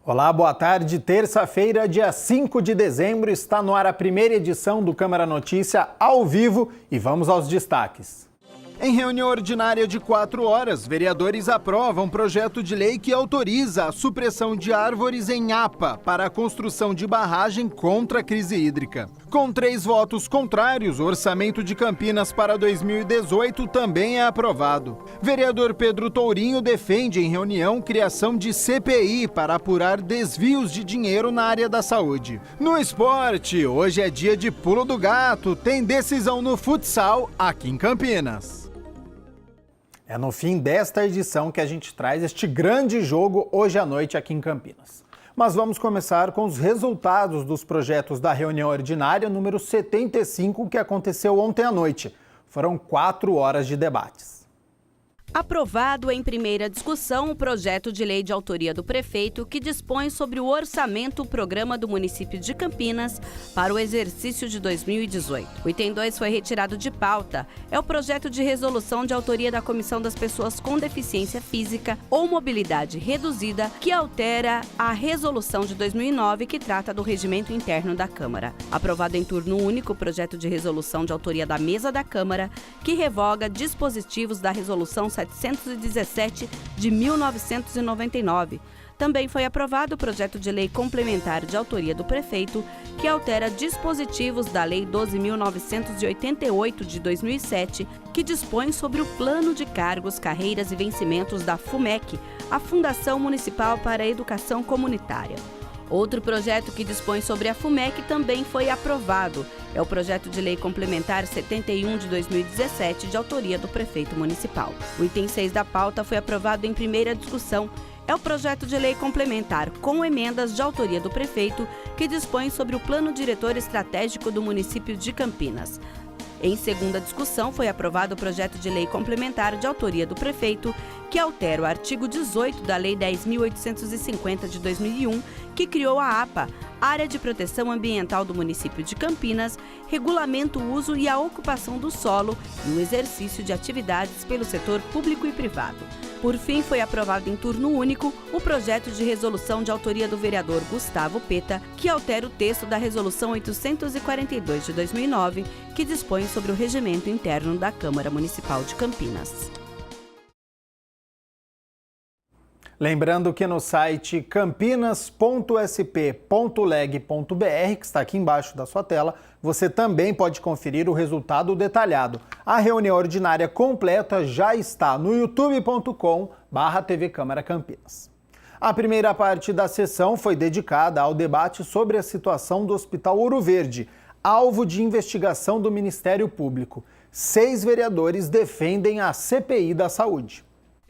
Olá, boa tarde. Terça-feira, dia 5 de dezembro, está no ar a primeira edição do Câmara Notícia ao vivo e vamos aos destaques. Em reunião ordinária de 4 horas, vereadores aprovam projeto de lei que autoriza a supressão de árvores em APA para a construção de barragem contra a crise hídrica. Com 3 votos contrários, o orçamento de Campinas para 2018 também é aprovado. Vereador Pedro Tourinho defende em reunião criação de CPI para apurar desvios de dinheiro na área da saúde. No esporte, hoje é dia de pulo do gato, tem decisão no futsal aqui em Campinas. É no fim desta edição que a gente traz este grande jogo hoje à noite aqui em Campinas. Mas vamos começar com os resultados dos projetos da reunião ordinária número 75 que aconteceu ontem à noite. Foram 4 horas de debates. Aprovado em primeira discussão o projeto de lei de autoria do prefeito que dispõe sobre o orçamento programa do município de Campinas para o exercício de 2018. O item 2 foi retirado de pauta. É o projeto de resolução de autoria da Comissão das Pessoas com Deficiência Física ou Mobilidade Reduzida que altera a resolução de 2009 que trata do regimento interno da Câmara. Aprovado em turno único o projeto de resolução de autoria da mesa da Câmara que revoga dispositivos da resolução 717 de 1999. Também foi aprovado o projeto de lei complementar de autoria do prefeito, que altera dispositivos da Lei 12.988 de 2007, que dispõe sobre o plano de cargos, carreiras e vencimentos da FUMEC, a Fundação Municipal para a Educação Comunitária. Outro projeto que dispõe sobre a FUMEC também foi aprovado. É o projeto de lei complementar 71 de 2017, de autoria do prefeito municipal. O item 6 da pauta foi aprovado em primeira discussão. É o projeto de lei complementar com emendas de autoria do prefeito, que dispõe sobre o plano diretor estratégico do município de Campinas. Em segunda discussão, foi aprovado o projeto de lei complementar de autoria do prefeito, que altera o artigo 18 da Lei 10.850 de 2001, que criou a APA, Área de Proteção Ambiental do município de Campinas, regulamenta o uso e a ocupação do solo e o exercício de atividades pelo setor público e privado. Por fim, foi aprovado em turno único o projeto de resolução de autoria do vereador Gustavo Peta, que altera o texto da Resolução 842 de 2009, que dispõe sobre o regimento interno da Câmara Municipal de Campinas. Lembrando que no site campinas.sp.leg.br, que está aqui embaixo da sua tela, você também pode conferir o resultado detalhado. A reunião ordinária completa já está no youtube.com/TV Câmara Campinas. A primeira parte da sessão foi dedicada ao debate sobre a situação do Hospital Ouro Verde, alvo de investigação do Ministério Público. 6 vereadores defendem a CPI da saúde.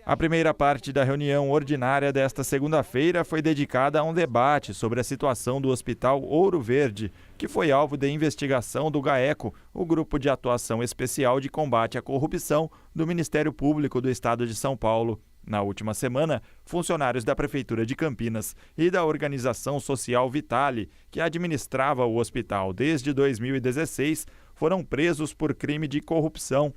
A primeira parte da reunião ordinária desta segunda-feira foi dedicada a um debate sobre a situação do Hospital Ouro Verde, que foi alvo de investigação do GAECO, o Grupo de Atuação Especial de Combate à Corrupção do Ministério Público do Estado de São Paulo. Na última semana, funcionários da Prefeitura de Campinas e da organização social Vitale, que administrava o hospital desde 2016, foram presos por crime de corrupção.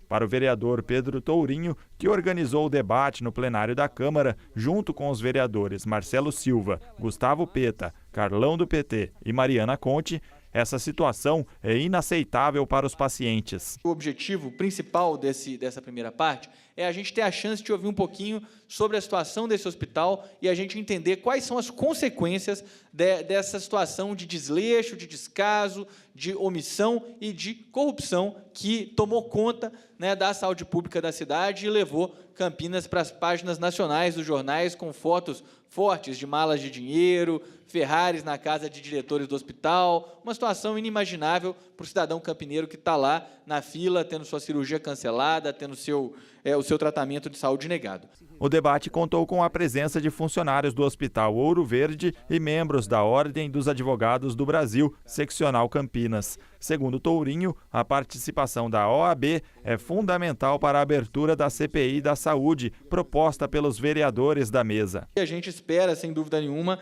Para o vereador Pedro Tourinho, que organizou o debate no plenário da Câmara, junto com os vereadores Marcelo Silva, Gustavo Peta, Carlão do PT e Mariana Conte, essa situação é inaceitável para os pacientes. O objetivo principal dessa primeira parte é a gente ter a chance de ouvir um pouquinho sobre a situação desse hospital e a gente entender quais são as consequências dessa situação de desleixo, de descaso, de omissão e de corrupção que tomou conta, né, da saúde pública da cidade e levou Campinas para as páginas nacionais dos jornais com fotos fortes de malas de dinheiro, Ferraris na casa de diretores do hospital, uma situação inimaginável para o cidadão campineiro que está lá na fila, tendo sua cirurgia cancelada, tendo seu o seu tratamento de saúde negado. O debate contou com a presença de funcionários do Hospital Ouro Verde e membros da Ordem dos Advogados do Brasil, seccional Campinas. Segundo Tourinho, a participação da OAB é fundamental para a abertura da CPI da saúde, proposta pelos vereadores da mesa. A gente espera, sem dúvida nenhuma,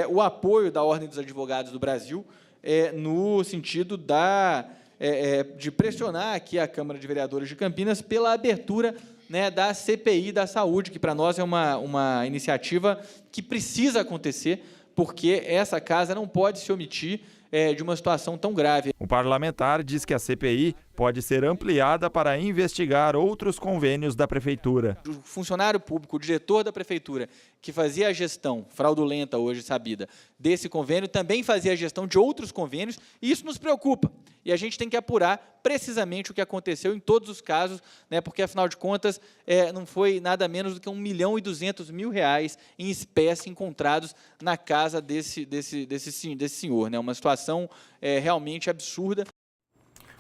o apoio da Ordem dos Advogados do Brasil, no sentido de pressionar aqui a Câmara de Vereadores de Campinas pela abertura, né, da CPI da saúde, que para nós é uma iniciativa que precisa acontecer, porque essa casa não pode se omitir de uma situação tão grave. O parlamentar diz que a CPI pode ser ampliada para investigar outros convênios da Prefeitura. O funcionário público, o diretor da Prefeitura, que fazia a gestão fraudulenta, hoje sabida, desse convênio, também fazia a gestão de outros convênios, e isso nos preocupa. E a gente tem que apurar precisamente o que aconteceu em todos os casos, né, porque, afinal de contas, não foi nada menos do que R$1.200.000 em espécie encontrados na casa desse senhor. Né, uma situação realmente absurda.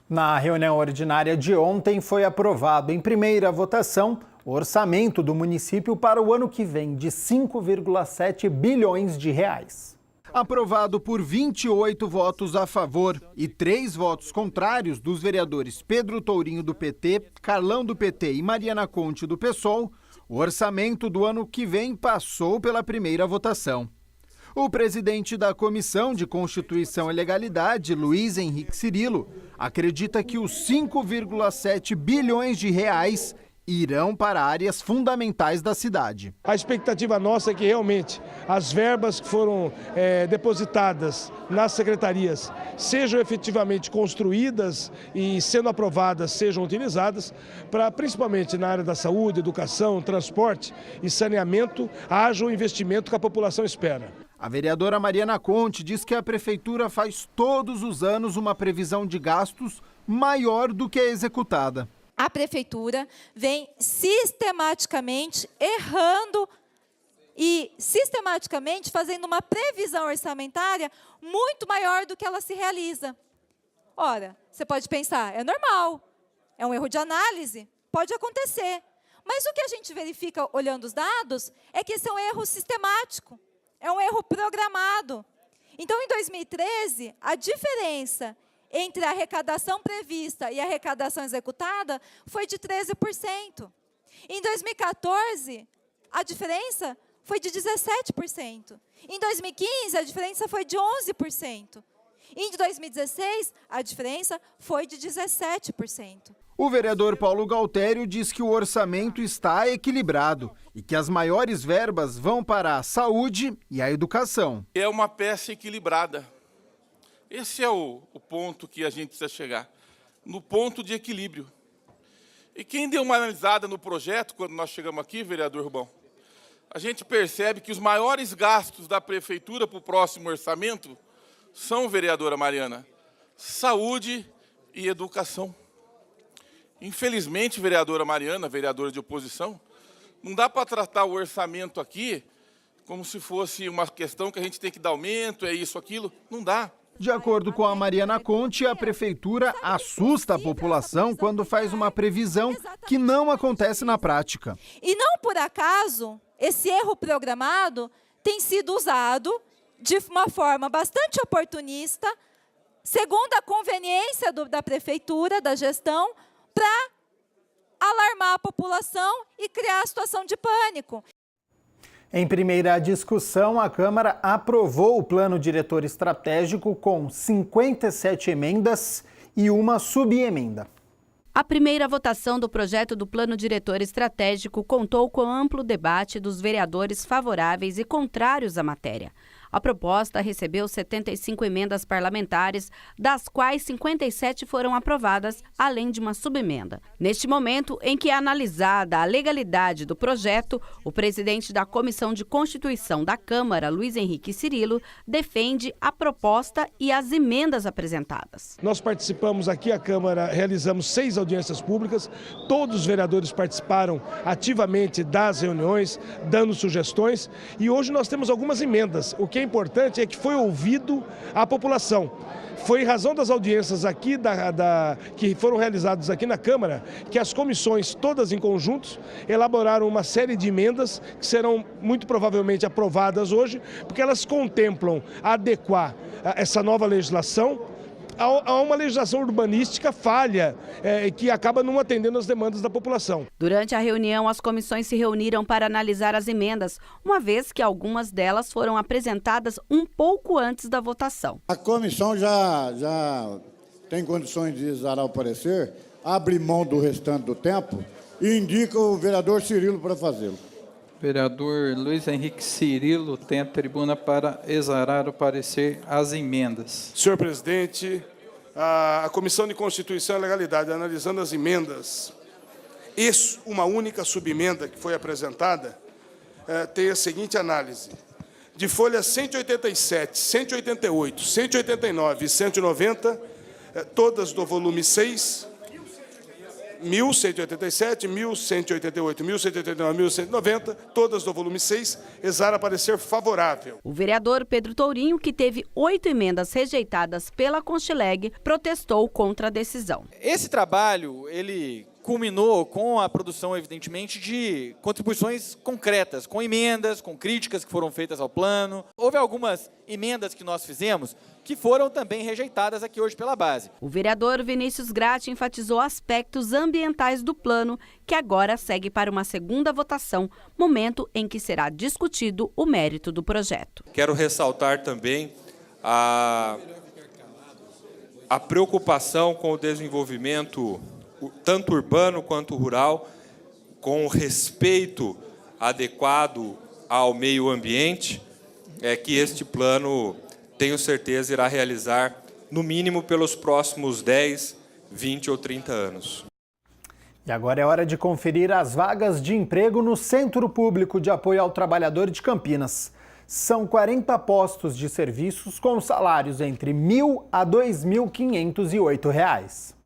Na reunião ordinária de ontem, foi aprovado em primeira votação o orçamento do município para o ano que vem de 5,7 bilhões de reais. Aprovado por 28 votos a favor e 3 votos contrários dos vereadores Pedro Tourinho, do PT, Carlão, do PT e Mariana Conte, do PSOL, o orçamento do ano que vem passou pela primeira votação. O presidente da Comissão de Constituição e Legalidade, Luiz Henrique Cirilo, acredita que os 5,7 bilhões de reais irão para áreas fundamentais da cidade. A expectativa nossa é que realmente as verbas que foram depositadas nas secretarias sejam efetivamente construídas e, sendo aprovadas, sejam utilizadas para, principalmente na área da saúde, educação, transporte e saneamento, haja o investimento que a população espera. A vereadora Mariana Conte diz que a prefeitura faz todos os anos uma previsão de gastos maior do que a executada. A prefeitura vem sistematicamente errando e sistematicamente fazendo uma previsão orçamentária muito maior do que ela se realiza. Ora, você pode pensar, é normal, é um erro de análise, pode acontecer. Mas o que a gente verifica olhando os dados é que esse é um erro sistemático. É um erro programado. Então, em 2013, a diferença entre a arrecadação prevista e a arrecadação executada foi de 13%. Em 2014, a diferença foi de 17%. Em 2015, a diferença foi de 11%. Em 2016, a diferença foi de 17%. O vereador Paulo Galtério diz que o orçamento está equilibrado e que as maiores verbas vão para a saúde e a educação. É uma peça equilibrada. Esse é o ponto que a gente precisa chegar, no ponto de equilíbrio. E quem deu uma analisada no projeto, quando nós chegamos aqui, vereador Rubão, a gente percebe que os maiores gastos da prefeitura para o próximo orçamento são, vereadora Mariana, saúde e educação. Infelizmente, vereadora Mariana, vereadora de oposição, não dá para tratar o orçamento aqui como se fosse uma questão que a gente tem que dar aumento, é isso, aquilo. Não dá. De acordo com a Mariana Conte, a prefeitura assusta a população quando faz uma previsão que não acontece na prática. E não por acaso, esse erro programado tem sido usado de uma forma bastante oportunista, segundo a conveniência da prefeitura, da gestão, para alarmar a população e criar a situação de pânico. Em primeira discussão, a Câmara aprovou o Plano Diretor Estratégico com 57 emendas e uma subemenda. A primeira votação do projeto do Plano Diretor Estratégico contou com amplo debate dos vereadores favoráveis e contrários à matéria. A proposta recebeu 75 emendas parlamentares, das quais 57 foram aprovadas, além de uma subemenda. Neste momento em que é analisada a legalidade do projeto, o presidente da Comissão de Constituição da Câmara, Luiz Henrique Cirilo, defende a proposta e as emendas apresentadas. Nós participamos aqui, a Câmara, realizamos 6 audiências públicas, todos os vereadores participaram ativamente das reuniões, dando sugestões, e hoje nós temos algumas emendas. O que que é importante é que foi ouvido a população. Foi em razão das audiências aqui, que foram realizadas aqui na Câmara, que as comissões, todas em conjunto, elaboraram uma série de emendas que serão muito provavelmente aprovadas hoje, porque elas contemplam adequar essa nova legislação a uma legislação urbanística falha, que acaba não atendendo às demandas da população. Durante a reunião, as comissões se reuniram para analisar as emendas, uma vez que algumas delas foram apresentadas um pouco antes da votação. A comissão já tem condições de exarar o parecer, abre mão do restante do tempo e indica o vereador Cirilo para fazê-lo. Vereador Luiz Henrique Cirilo tem a tribuna para exarar o parecer às emendas. Senhor presidente, a Comissão de Constituição e Legalidade, analisando as emendas, uma única subemenda que foi apresentada, tem a seguinte análise. De folhas 187, 188, 189 e 190, todas do volume 6, 1187, 1188, 1189, 1190, todas do volume 6, exara parecer favorável. O vereador Pedro Tourinho, que teve 8 emendas rejeitadas pela Conchileg, protestou contra a decisão. Esse trabalho, ele culminou com a produção, evidentemente, de contribuições concretas, com emendas, com críticas que foram feitas ao plano. Houve algumas emendas que nós fizemos que foram também rejeitadas aqui hoje pela base. O vereador Vinícius Gratti enfatizou aspectos ambientais do plano, que agora segue para uma segunda votação, momento em que será discutido o mérito do projeto. Quero ressaltar também a preocupação com o desenvolvimento tanto urbano quanto rural, com respeito adequado ao meio ambiente, que este plano, tenho certeza, irá realizar, no mínimo, pelos próximos 10, 20 ou 30 anos. E agora é hora de conferir as vagas de emprego no Centro Público de Apoio ao Trabalhador de Campinas. São 40 postos de serviços com salários entre R$ 1.000 a R$ 2.508.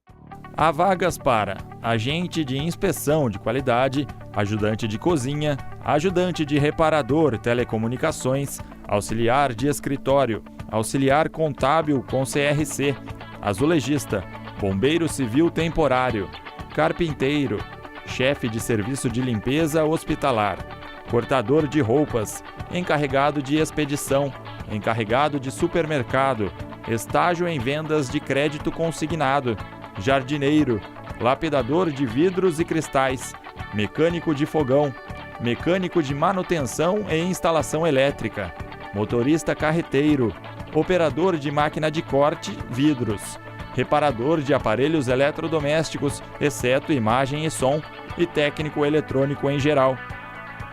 Há vagas para agente de inspeção de qualidade, ajudante de cozinha, ajudante de reparador telecomunicações, auxiliar de escritório, auxiliar contábil com CRC, azulejista, bombeiro civil temporário, carpinteiro, chefe de serviço de limpeza hospitalar, cortador de roupas, encarregado de expedição, encarregado de supermercado, estágio em vendas de crédito consignado, jardineiro, lapidador de vidros e cristais, mecânico de fogão, mecânico de manutenção e instalação elétrica, motorista carreteiro, operador de máquina de corte, vidros, reparador de aparelhos eletrodomésticos, exceto imagem e som, e técnico eletrônico em geral.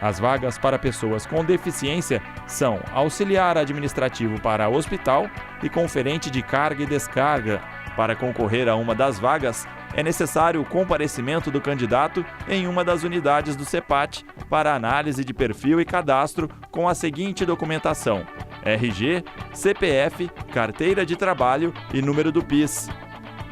As vagas para pessoas com deficiência são auxiliar administrativo para hospital e conferente de carga e descarga. Para concorrer a uma das vagas, é necessário o comparecimento do candidato em uma das unidades do CEPAT para análise de perfil e cadastro com a seguinte documentação: RG, CPF, carteira de trabalho e número do PIS.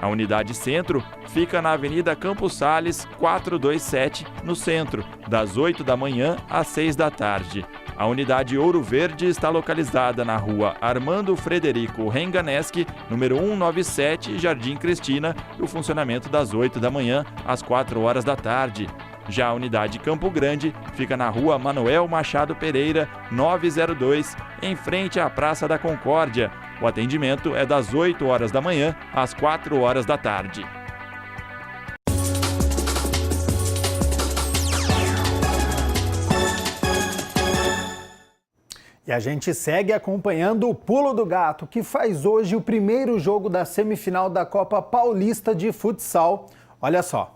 A unidade Centro fica na Avenida Campos Sales, 427, no centro, das 8 da manhã às 6 da tarde. A unidade Ouro Verde está localizada na rua Armando Frederico Renganeschi, número 197, Jardim Cristina, e o funcionamento das 8 da manhã às 4 horas da tarde. Já a unidade Campo Grande fica na rua Manuel Machado Pereira, 902, em frente à Praça da Concórdia. O atendimento é das 8 horas da manhã às 4 horas da tarde. E a gente segue acompanhando o Pulo do Gato, que faz hoje o primeiro jogo da semifinal da Copa Paulista de Futsal. Olha só.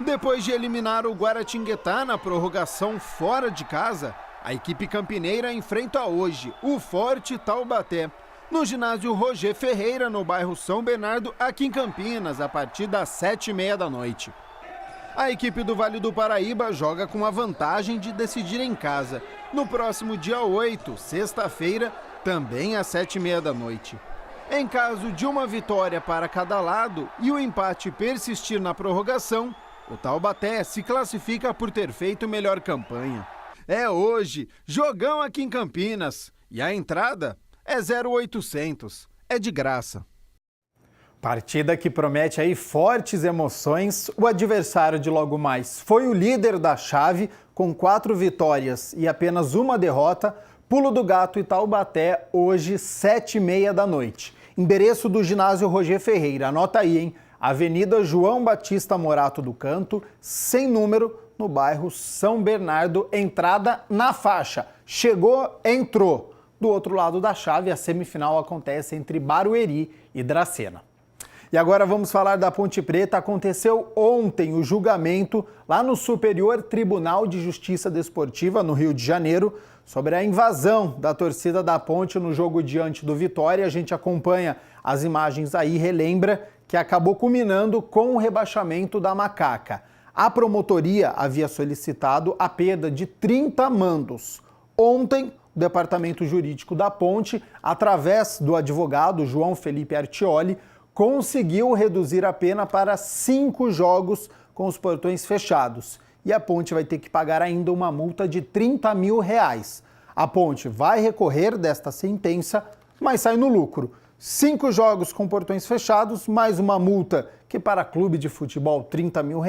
Depois de eliminar o Guaratinguetá na prorrogação fora de casa, a equipe campineira enfrenta hoje o Forte Taubaté, no ginásio Roger Ferreira, no bairro São Bernardo, aqui em Campinas, a partir das 7h30 da noite. A equipe do Vale do Paraíba joga com a vantagem de decidir em casa, no próximo dia 8, sexta-feira, também às 7h30 da noite. Em caso de uma vitória para cada lado e o empate persistir na prorrogação, o Taubaté se classifica por ter feito melhor campanha. É hoje, jogão aqui em Campinas. E a entrada é 0,800. É de graça. Partida que promete aí fortes emoções. O adversário de logo mais foi o líder da chave, com 4 vitórias e apenas uma derrota. Pulo do Gato e Taubaté, hoje, 7h30 da noite. Endereço do ginásio Roger Ferreira. Anota aí, hein? Avenida João Batista Morato do Canto, sem número, no bairro São Bernardo. Entrada na faixa. Chegou, entrou. Do outro lado da chave, a semifinal acontece entre Barueri e Dracena. E agora vamos falar da Ponte Preta. Aconteceu ontem o julgamento lá no Superior Tribunal de Justiça Desportiva, no Rio de Janeiro, sobre a invasão da torcida da Ponte no jogo diante do Vitória. A gente acompanha as imagens aí e relembra que acabou culminando com o rebaixamento da Macaca. A promotoria havia solicitado a perda de 30 mandos. Ontem, o Departamento Jurídico da Ponte, através do advogado João Felipe Artioli, conseguiu reduzir a pena para 5 jogos com os portões fechados. E a Ponte vai ter que pagar ainda uma multa de R$30 mil. A Ponte vai recorrer desta sentença, mas sai no lucro. 5 jogos com portões fechados, mais uma multa que para clube de futebol R$30 mil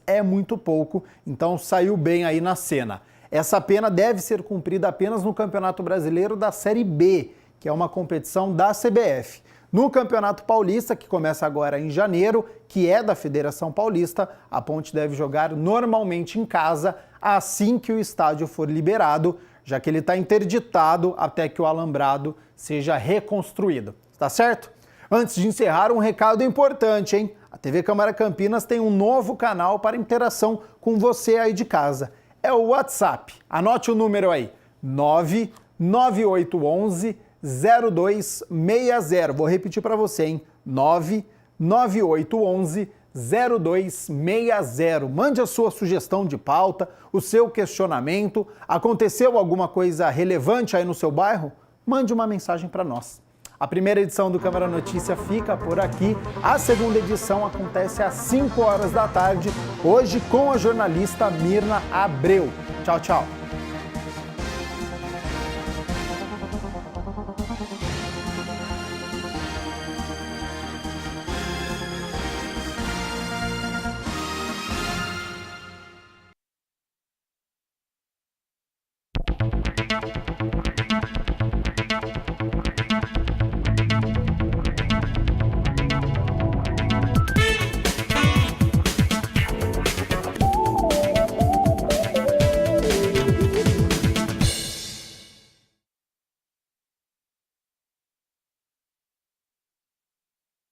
é muito pouco, então saiu bem aí na cena. Essa pena deve ser cumprida apenas no Campeonato Brasileiro da Série B, que é uma competição da CBF. No Campeonato Paulista, que começa agora em janeiro, que é da Federação Paulista, a Ponte deve jogar normalmente em casa assim que o estádio for liberado, já que ele está interditado até que o alambrado seja reconstruído. Tá certo? Antes de encerrar, um recado importante, hein? A TV Câmara Campinas tem um novo canal para interação com você aí de casa. É o WhatsApp. Anote o número aí, 99811 0260. Vou repetir para você, hein? 99811 0260. Mande a sua sugestão de pauta, o seu questionamento. Aconteceu alguma coisa relevante aí no seu bairro? Mande uma mensagem para nós. A primeira edição do Câmara Notícia fica por aqui. A segunda edição acontece às 5 horas da tarde, hoje com a jornalista Mirna Abreu. Tchau, tchau.